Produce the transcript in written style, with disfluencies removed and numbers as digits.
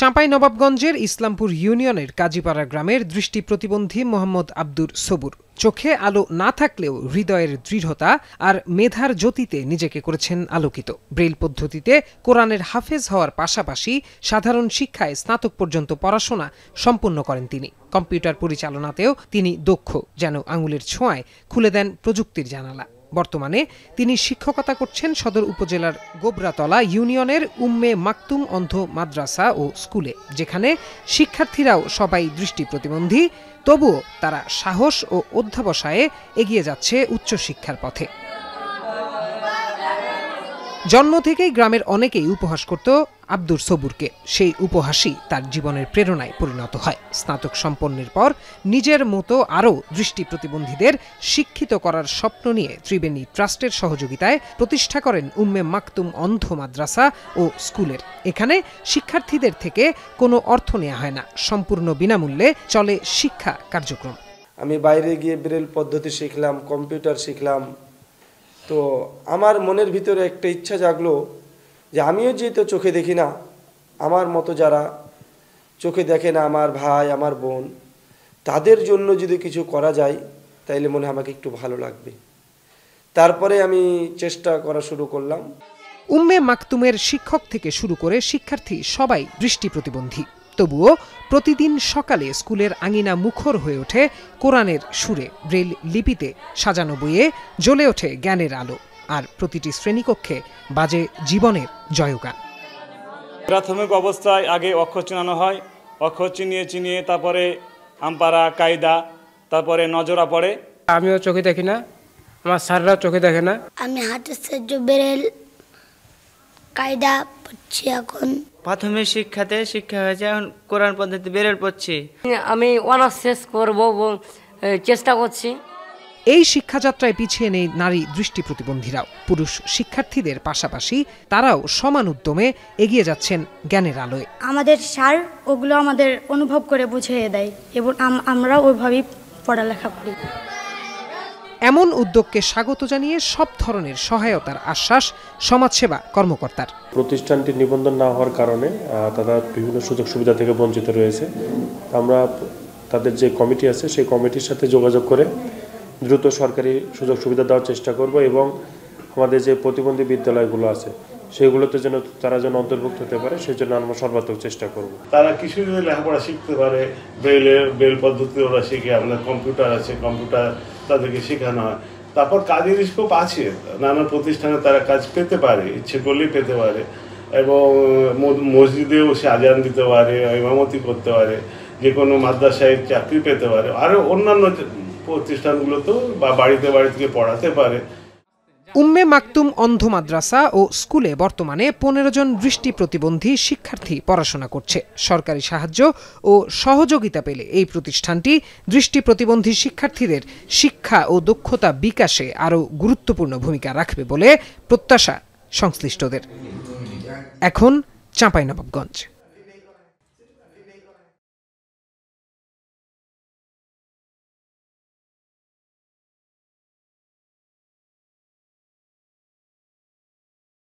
চাঁপাইনবাবগঞ্জের ইসলামপুর ইউনিয়নের কাজীপাড়া গ্রামের দৃষ্টি প্রতিবন্ধী মোহাম্মদ আব্দুর সবুর চোখে আলো না থাকলেও হৃদয়ের দৃঢ়তা আর মেধার জ্যোতিতে নিজেকে করেছেন আলোকিত। ব্রেইল পদ্ধতিতে কোরআনের হাফেজ হওয়ার পাশাপাশি সাধারণ শিক্ষায় স্নাতক পর্যন্ত পড়াশোনা সম্পন্ন করেন তিনি। কম্পিউটার পরিচালনাতেও তিনি দক্ষ, যেন আঙুলের ছোঁয়ায় খুলে দেন প্রযুক্তির জানালা। বর্তমানে তিনি শিক্ষকতা করছেন সদর উপজেলার গোবরাতলা ইউনিয়নের উম্মে মাকতুম অন্ধ মাদ্রাসা ও স্কুলে, যেখানে শিক্ষার্থীরাও সবাই দৃষ্টি প্রতিবন্ধী, তবুও তারা সাহস ও অধ্যবসায়ে এগিয়ে যাচ্ছে উচ্চশিক্ষার পথে। জন্ম থেকেই গ্রামের অনেকেই উপহাস করত আব্দুর সবুরকে। সেই উপহাসই তার জীবনের প্রেরণায় পরিণত হয়। স্নাতক সম্পন্নের পর নিজের মতো আরও দৃষ্টি প্রতিবন্ধীদের শিক্ষিত করার স্বপ্ন নিয়ে ত্রিবেণী ট্রাস্টের সহযোগিতায় প্রতিষ্ঠা করেন উম্মে মাকতুম অন্ধ মাদ্রাসা ও স্কুলের। এখানে শিক্ষার্থীদের থেকে কোনো অর্থ নেওয়া হয় না, সম্পূর্ণ বিনামূল্যে চলে শিক্ষা কার্যক্রম। আমি বাইরে গিয়ে ব্রেল পদ্ধতি শিখলাম, কম্পিউটার শিখলাম। তো আমার মনের ভিতরে একটা ইচ্ছা জাগলো যে আমিও যেহেতু চোখে দেখি না, আমার মতো যারা চোখে দেখে না, আমার ভাই, আমার বোন, তাদের জন্য যদি কিছু করা যায় তাইলে মনে হয় আমাকে একটু ভালো লাগবে। তারপরে আমি চেষ্টা করা শুরু করলাম। উম্মে মাকতুমের শিক্ষক থেকে শুরু করে শিক্ষার্থী সবাই দৃষ্টি প্রতিবন্ধী। তবুও প্রতিদিন সকালে স্কুলের আঙিনা মুখর হয়ে ওঠে কোরআনের সুরে, ব্রেইল লিপিতে সাজানো বইয়ে জ্বলে ওঠে জ্ঞানের আলো, আর প্রতিটি শ্রেণীকক্ষে বাজে জীবনের জয়গান। প্রাথমিক অবস্থায় আগে অক্ষর চিনানো হয়, অক্ষর চিনিয়ে চিনিয়ে তারপরে আমপারা, কায়দা, তারপরে নজরা পড়ে। আমিও চোখে দেখি না, আমার স্যাররাও চোখে দেখে না। আমি হাতের সাহায্যে ব্রেইল কায়দা পড়ছি। এখন প্রাথমিক শিক্ষাতে শিক্ষা হয়েছে, এখন কোরআন পদ্ধতি ব্রেইল পড়ছি। আমি অনার্স শেষ করব চেষ্টা করছি। এই শিক্ষাযাত্রায় পিছিয়ে নেই নারী দৃষ্টি প্রতিবন্ধীরাও। পুরুষ শিক্ষার্থীদের পাশাপাশি তারাও সমান উদ্যমে এগিয়ে যাচ্ছেন জ্ঞানের আলোয়। আমাদের স্যার ওগুলো আমাদের অনুভব করে বুঝিয়ে দেয় এবং আমরা ওইভাবেই পড়ালেখা করি। এমন উদ্যোগকে স্বাগত জানিয়ে সব ধরনের সহায়তার আশ্বাস সমাজসেবা কর্মকর্তার। প্রতিষ্ঠানটি নিবন্ধন না হওয়ার কারণে তারা বিভিন্ন সুযোগ সুবিধা থেকে বঞ্চিত রয়েছে। আমরা তাদের যে কমিটি আছে সেই কমিটির সাথে যোগাযোগ করে দ্রুত সরকারি সুযোগ সুবিধা দেওয়ার চেষ্টা করব এবং আমাদের যে প্রতিবন্ধী বিদ্যালয়গুলো আছে সেগুলোতে যেন তারা যেন অন্তর্ভুক্ত হতে পারে, সেই জন্য আমরা সর্বাত্মক চেষ্টা করব। তারা কিছু যদি লেখাপড়া শিখতে পারে, ব্রেল পদ্ধতি ওরা শিখে, আপনার কম্পিউটার আছে, কম্পিউটার তাদেরকে শেখানো হয়। তারপর কাজের স্কোপ আছে, নানা প্রতিষ্ঠানে তারা কাজ পেতে পারে, ইচ্ছে করলেই পেতে পারে, এবং মসজিদেও সে আজান দিতে পারে, ইমামতি করতে পারে, যে কোনো মাদ্রাসায় চাকরি পেতে পারে, আরও অন্যান্য প্রতিষ্ঠানগুলোতেও বা বাড়িতে থেকে পড়াতে পারে। উম্মে মাকতুম অন্ধ মাদ্রাসা ও স্কুলে বর্তমানে 15 জন দৃষ্টি প্রতিবন্ধী শিক্ষার্থী পড়াশোনা করছে। সরকারি সাহায্য ও সহযোগিতা পেলে এই প্রতিষ্ঠানটি দৃষ্টি প্রতিবন্ধী শিক্ষার্থীদের শিক্ষা ও দক্ষতা বিকাশে আরও গুরুত্বপূর্ণ ভূমিকা রাখবে বলে প্রত্যাশা সংশ্লিষ্টদের। এখন চাঁপাইনবাবগঞ্জ।